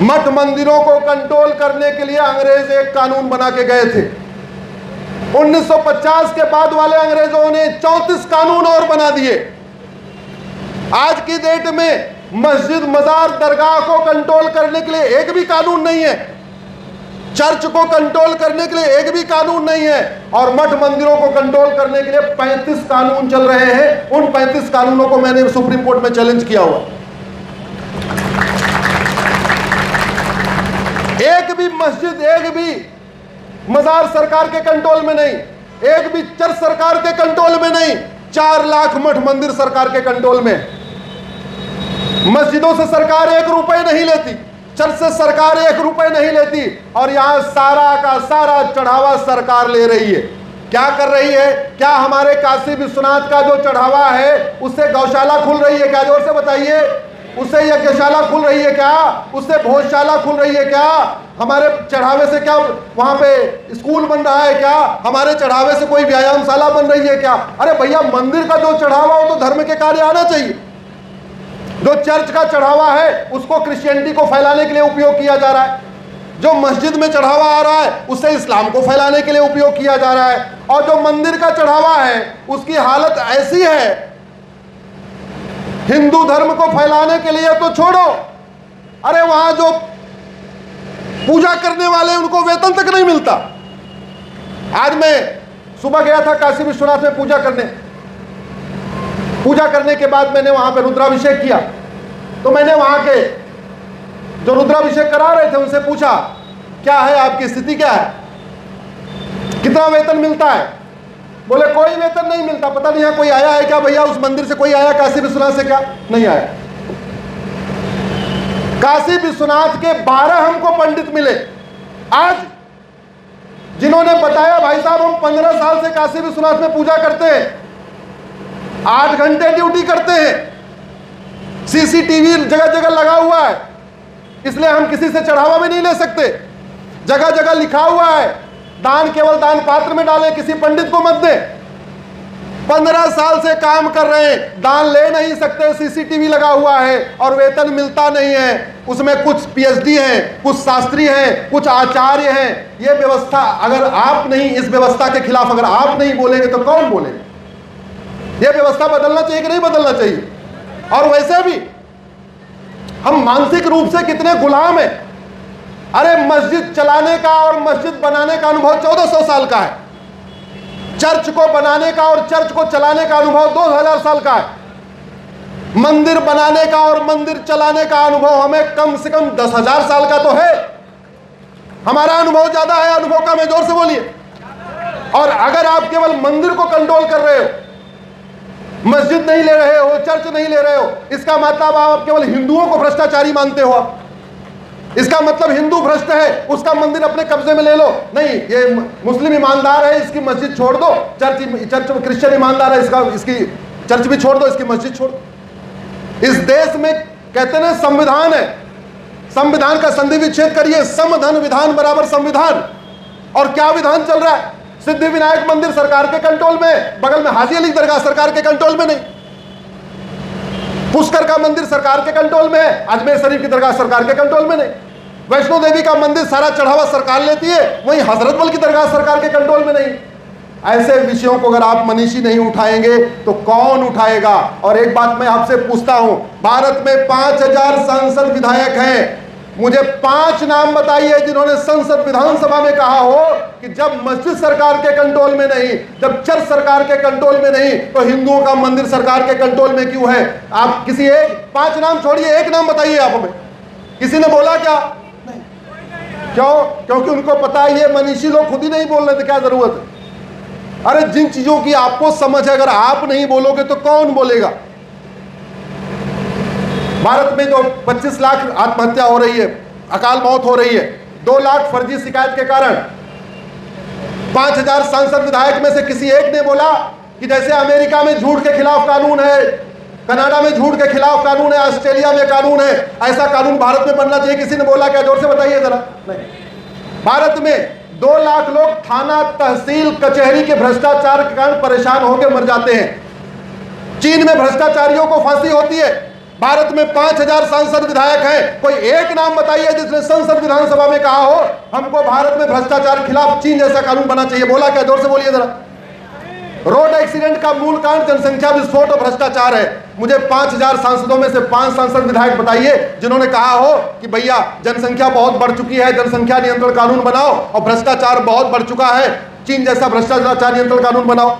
मठ मंदिरों को कंट्रोल करने के लिए अंग्रेज एक कानून बना के गए थे। 1950 के बाद वाले अंग्रेजों ने 34 कानून और बना दिए। आज की डेट में मस्जिद, मजार, दरगाह को कंट्रोल करने के लिए एक भी कानून नहीं है। चर्च को कंट्रोल करने के लिए एक भी कानून नहीं है। और मठ मंदिरों को कंट्रोल करने के लिए 35 कानून चल रहे हैं। उन 35 कानूनों को मैंने सुप्रीम कोर्ट में चैलेंज किया हुआ। एक भी मस्जिद, एक भी मजार सरकार के कंट्रोल में नहीं, एक भी चर्च सरकार के कंट्रोल में नहीं। 4 लाख मठ मंदिर सरकार के कंट्रोल में। मस्जिदों से सरकार 1 रुपए नहीं लेती, चर्च से सरकार 1 रुपए नहीं लेती, और यहां सारा का सारा चढ़ावा सरकार ले रही है। क्या कर रही है? क्या हमारे काशी विश्वनाथ का जो चढ़ावा है उससे गौशाला खुल रही है क्या? जोर से बताइए। उससे यज्ञशाला खुल रही है क्या? उससे भोजशाला खुल रही है क्या? हमारे चढ़ावे से क्या वहां पे स्कूल बन रहा है क्या? हमारे चढ़ावे से कोई व्यायामशाला बन रही है क्या? अरे भैया, मंदिर का जो चढ़ावा हो तो धर्म के कार्य आना चाहिए। जो चर्च का चढ़ावा है उसको क्रिश्चियनिटी को फैलाने के लिए उपयोग किया जा रहा है। जो मस्जिद में चढ़ावा आ रहा है उससे इस्लाम को फैलाने के लिए उपयोग किया जा रहा है। और जो मंदिर का चढ़ावा है उसकी हालत ऐसी है, हिंदू धर्म को फैलाने के लिए तो छोड़ो, अरे वहां जो पूजा करने वाले उनको वेतन तक नहीं मिलता। आज मैं सुबह गया था काशी विश्वनाथ में पूजा करने के बाद मैंने वहां पे रुद्राभिषेक किया। तो मैंने वहां के जो रुद्राभिषेक करा रहे थे उनसे पूछा, क्या है आपकी स्थिति, क्या है, कितना वेतन मिलता है? बोले कोई वेतन नहीं मिलता। पता नहीं यहाँ कोई आया है क्या भैया? उस मंदिर से कोई आया काशी विश्वनाथ से? क्या नहीं आया। काशी विश्वनाथ के 12 हमको पंडित मिले आज, जिन्होंने बताया भाई साहब हम 15 साल से काशी विश्वनाथ में पूजा करते हैं, 8 घंटे ड्यूटी करते हैं, सीसीटीवी जगह जगह लगा हुआ है, इसलिए हम किसी से चढ़ावा भी नहीं ले सकते। जगह जगह लिखा हुआ है दान केवल दान पात्र में डालें, किसी पंडित को मत दें। 15 साल से काम कर रहे हैं, दान ले नहीं सकते, सीसीटीवी लगा हुआ है और वेतन मिलता नहीं है। उसमें कुछ पीएचडी हैं, कुछ शास्त्री हैं, कुछ आचार्य हैं। ये व्यवस्था, अगर आप नहीं, इस व्यवस्था के खिलाफ अगर आप नहीं बोलेंगे तो कौन बोलेंगे? ये व्यवस्था बदलना चाहिए कि नहीं बदलना चाहिए? और वैसे भी हम मानसिक रूप से कितने गुलाम हैं। अरे मस्जिद चलाने का और मस्जिद बनाने का अनुभव 1400 साल का है। चर्च को बनाने का और चर्च को चलाने का अनुभव 2000 साल का है। मंदिर बनाने का और मंदिर चलाने का अनुभव हमें कम से कम 10,000 साल का तो है। हमारा अनुभव ज्यादा है अनुभव का, में जोर से बोलिए। और अगर आप केवल मंदिर को कंट्रोल कर रहे हो, मस्जिद नहीं ले रहे हो, चर्च नहीं ले रहे हो, इसका मतलब आप केवल हिंदुओं को भ्रष्टाचारी मानते हो। इसका मतलब हिंदू भ्रष्ट है, उसका मंदिर अपने कब्जे में ले लो। नहीं, ये मुस्लिम ईमानदार है, इसकी मस्जिद छोड़ दो। चर्च क्रिश्चियन ईमानदार है, इसकी चर्च भी छोड़ दो, इसकी मस्जिद छोड़ दो। इस देश में कहते ना संविधान है, संविधान का संधि विच्छेद करिए, समधन विधान बराबर संविधान। और क्या विधान चल रहा है? सिद्धि विनायक मंदिर सरकार के कंट्रोल में, बगल में हाजी अली दरगाह सरकार के कंट्रोल में नहीं। पुष्कर का मंदिर सरकार के कंट्रोल में है, अजमेर शरीफ की दरगाह सरकार के कंट्रोल में नहीं। वैष्णो देवी का मंदिर सारा चढ़ावा सरकार लेती है, वहीं हजरत बल की दरगाह सरकार के कंट्रोल में नहीं। ऐसे विषयों को अगर आप मनीषी नहीं उठाएंगे तो कौन उठाएगा? और एक बात मैं आपसे पूछता हूं, भारत में 5000 सांसद विधायक हैं, मुझे 5 नाम बताइए जिन्होंने संसद विधानसभा में कहा हो कि जब मस्जिद सरकार के कंट्रोल में नहीं, जब चर्च सरकार के कंट्रोल में नहीं, तो हिंदुओं का मंदिर सरकार के कंट्रोल में क्यों है? आप किसी 5 नाम छोड़िए, एक नाम बताइए आप हमें। किसी ने बोला क्या? नहीं। क्यों? क्योंकि उनको पता है ये मनीषी लोग खुद ही नहीं बोल रहे थे, क्या जरूरत है? अरे जिन चीजों की आपको समझ है, अगर आप नहीं बोलोगे तो कौन बोलेगा? भारत में जो 25 लाख आत्महत्या हो रही है, अकाल मौत हो रही है, 2 लाख फर्जी शिकायत के कारण, 5000 सांसद विधायक में से किसी एक ने बोला कि जैसे अमेरिका में झूठ के खिलाफ कानून है, कनाडा में झूठ के खिलाफ कानून है, ऑस्ट्रेलिया में कानून है, ऐसा कानून भारत में बनना चाहिए? किसी ने बोला क्या? जोर से बताइए जरा। नहीं। भारत में 2 लाख लोग थाना, तहसील, कचहरी के भ्रष्टाचार के कारण परेशान होकर मर जाते हैं। चीन में भ्रष्टाचारियों को फांसी होती है, भारत में 5000 सांसद विधायक हैं, कोई एक नाम बताइए जिसने संसद विधानसभा में कहा हो हमको भारत में भ्रष्टाचार खिलाफ चीन जैसा कानून बना चाहिए। बोला क्या? जोर से बोलिए जरा। रोड एक्सीडेंट का मूल कारण जनसंख्या विस्फोट और भ्रष्टाचार है। मुझे 5000 सांसदों में से 5 सांसद विधायक बताइए जिन्होंने कहा हो कि भैया जनसंख्या बहुत बढ़ चुकी है, जनसंख्या नियंत्रण कानून बनाओ, और भ्रष्टाचार बहुत बढ़ चुका है, चीन जैसा भ्रष्टाचार नियंत्रण कानून बनाओ।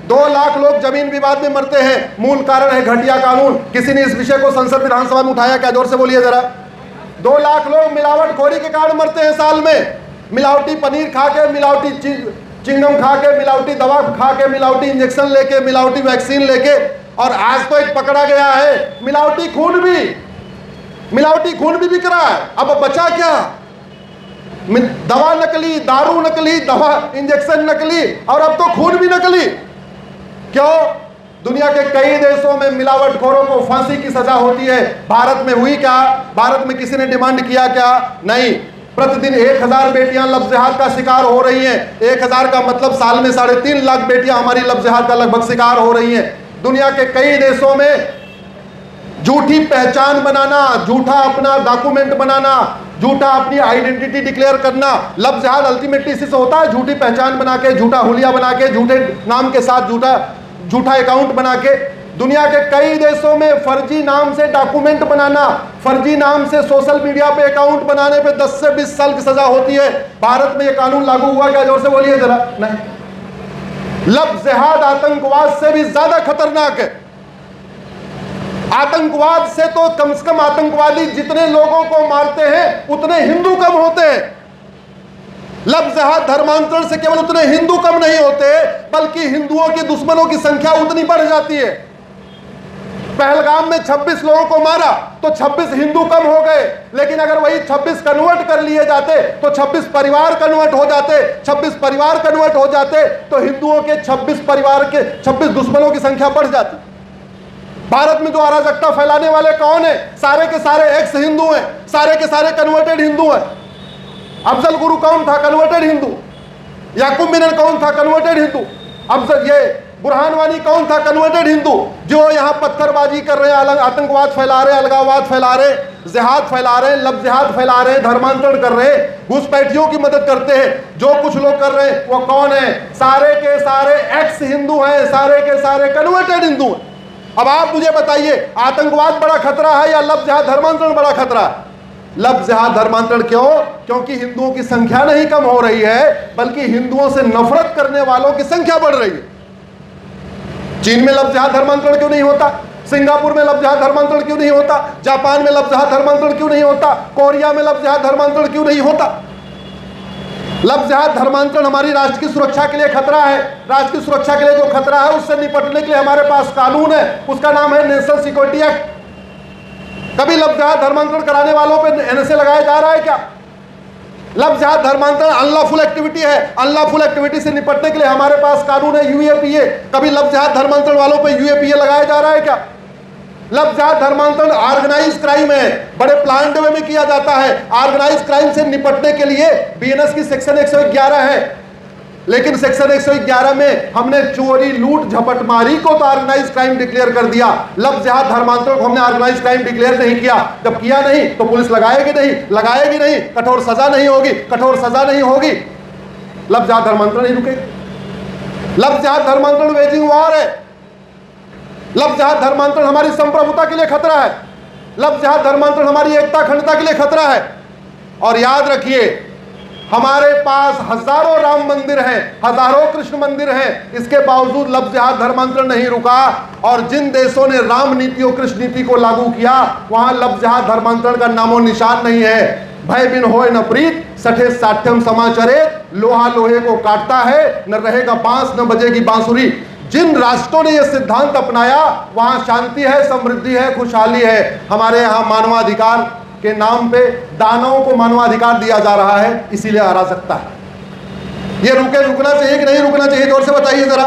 2 लाख लोग जमीन विवाद में मरते हैं, मूल कारण है घटिया कानून। किसी ने इस विषय को संसद विधानसभा में उठाया क्या? जोर से बोलिए जरा। 2 लाख लोग मिलावटखोरी के कारण मरते हैं साल में, मिलावटी पनीर खा के, मिलावटी चिंगम खा के, मिलावटी दवा खा के, मिलावटी इंजेक्शन लेके, मिलावटी वैक्सीन लेके, और आज तो एक पकड़ा गया है मिलावटी खून भी बिक रहा है। अब बचा क्या? दवा नकली, दारू नकली, दवा इंजेक्शन नकली, और अब तो खून भी नकली। क्यों? दुनिया के कई देशों में मिलावटखोरों को फांसी की सजा होती है, भारत में हुई क्या? भारत में किसी ने डिमांड किया क्या? नहीं। प्रतिदिन 1000 बेटियां लफ्ज़-ए-जिहाद का शिकार हो रही हैं। 1000 का मतलब साल में 3.5 लाख बेटियां हमारी लफ्ज़-ए-जिहाद का लगभग शिकार हो रही हैं। दुनिया के कई देशों में झूठी पहचान बनाना, झूठा अपना डॉक्यूमेंट बनाना, झूठा अपनी आइडेंटिटी डिक्लेयर करना, लफ्ज़-ए-जिहाद अल्टीमेटली इसी से होता है। झूठी पहचान बना के, झूठा हुलिया बना के, झूठे नाम के साथ झूठा अकाउंट बना के, दुनिया के कई देशों में फर्जी नाम से डॉक्यूमेंट बनाना, फर्जी नाम से सोशल मीडिया पे अकाउंट बनाने पे 10 से 20 साल की सजा होती है। भारत में यह कानून लागू हुआ क्या? जोर से बोलिए जरा। नहीं। लफ्ज़-ए-जिहाद आतंकवाद से भी ज्यादा खतरनाक है। आतंकवाद से तो कम से कम आतंकवादी जितने लोगों को मारते हैं उतने हिंदू कम होते हैं। लफ्ज़-ए-जिहाद धर्मांतरण से केवल उतने हिंदू कम नहीं होते, बल्कि हिंदुओं के दुश्मनों की संख्या उतनी बढ़ जाती है। पहलगाम में 26 लोगों को मारा तो 26 हिंदू कम हो गए, लेकिन अगर वही 26 कन्वर्ट कर लिए जाते तो 26 परिवार कन्वर्ट हो जाते। 26 परिवार कन्वर्ट हो जाते तो हिंदुओं के 26 परिवार के 26 दुश्मनों की संख्या बढ़ जाती। भारत में जो अराजकता फैलाने वाले कौन है? सारे के सारे एक्स हिंदू हैं, सारे के सारे कन्वर्टेड हिंदू हैं। अफजल गुरु कौन था? कन्वर्टेड हिंदू। याकूब मिनन कौन था? कन्वर्टेड हिंदू। अफजल ये बुरहान वानी कौन था? कन्वर्टेड हिंदू। जो यहाँ पत्थरबाजी कर रहे हैं, आतंकवाद फैला रहे हैं, अलगाववाद फैला रहे हैं, जिहाद फैला रहे हैं, लफ्ज़-ए-जिहाद फैला रहे हैं, धर्मांतरण कर रहे हैं, घुसपैठियों की मदद करते हैं, जो कुछ लोग कर रहे हैं वो कौन है? सारे के सारे एक्स हिंदू हैं, सारे के सारे कन्वर्टेड हिंदू हैं। अब आप मुझे बताइए, आतंकवाद बड़ा खतरा है या लफ्ज़-ए-जिहाद धर्मांतरण बड़ा खतरा है? लफ्ज़-ए-जिहाद धर्मांतरण। क्यों? क्योंकि हिंदुओं की संख्या नहीं कम हो रही है, बल्कि हिंदुओं से नफरत करने वालों की संख्या बढ़ रही है। चीन में लफ्ज़-ए-जिहाद धर्मांतरण क्यों नहीं होता? सिंगापुर में लफ्ज़-ए-जिहाद धर्मांतरण क्यों नहीं होता? जापान में लफ्ज़-ए-जिहाद धर्मांतरण क्यों नहीं होता? कोरिया में लफ्ज़-ए-जिहाद धर्मांतरण क्यों नहीं होता? लफ्ज़-ए-जिहाद धर्मांतरण हमारी राष्ट्र की सुरक्षा के लिए खतरा है। राष्ट्र की सुरक्षा के लिए जो खतरा है उससे निपटने के लिए हमारे पास कानून है, उसका नाम है नेशनल सिक्योरिटी एक्ट। कभी लफ्ज़-ए-जिहाद धर्मांतरण कराने वालों पे एनएसए लगाया जा रहा है क्या? लफ्ज़-ए-जिहाद धर्मांतरण अनलॉफुल एक्टिविटी है। अनलॉफुल एक्टिविटी से निपटने के लिए हमारे पास कानून है यूएपीए। कभी लफ्ज़-ए-जिहाद धर्मांतरण वालों पे यूएपीए लगाया जा रहा है क्या? लफ्ज़-ए-जिहाद धर्मांतरण ऑर्गेनाइज क्राइम है, बड़े प्लान्ड वे में किया जाता है। ऑर्गेनाइज क्राइम से निपटने के लिए बीएनएस की सेक्शन 111 है, लेकिन सेक्शन 111 में हमने चोरी, लूट, झपटमारी को तो ऑर्गेनाइज क्राइम डिक्लेयर कर दिया। लफ्ज़-ए-जिहाद धर्मांतरण को हमने ऑर्गेनाइज क्राइम डिक्लेयर नहीं किया। जब किया नहीं तो पुलिस लगाएगी नहीं, कठोर सजा नहीं होगी, लफ्ज़-ए-जिहाद धर्मांतरण नहीं रुकेगा। लफ्ज़-ए-जिहाद धर्मांतरण वेजिंग वॉर है। लफ्ज़-ए-जिहाद धर्मांतरण हमारी संप्रभुता के लिए खतरा है। लफ्ज़-ए-जिहाद धर्मांतरण हमारी एकता अखंडता के लिए खतरा है। और याद रखिए, हमारे पास हजारों राम मंदिर हैं, हजारों कृष्ण मंदिर हैं, इसके बावजूद लफ्ज़-ए-जिहाद धर्मांतरण नहीं रुका। और जिन देशों ने राम नीति और कृष्ण नीति को लागू किया वहां लफ्ज़-ए-जिहाद धर्मांतरण का नामो निशान नहीं है। भय बिन होए न प्रीत, सठे साठ्यम समाचरे, लोहा लोहे को काटता है, न रहेगा बांस न बजेगी बांसुरी। जिन राष्ट्रों ने यह सिद्धांत अपनाया वहां शांति है, समृद्धि है, खुशहाली है। हमारे यहाँ मानवाधिकार के नाम पे दानवों को मानवाधिकार दिया जा रहा है, इसीलिए अराजकता है। ये रुकना चाहिए कि नहीं रुकना चाहिए? जोर से बताइए जरा।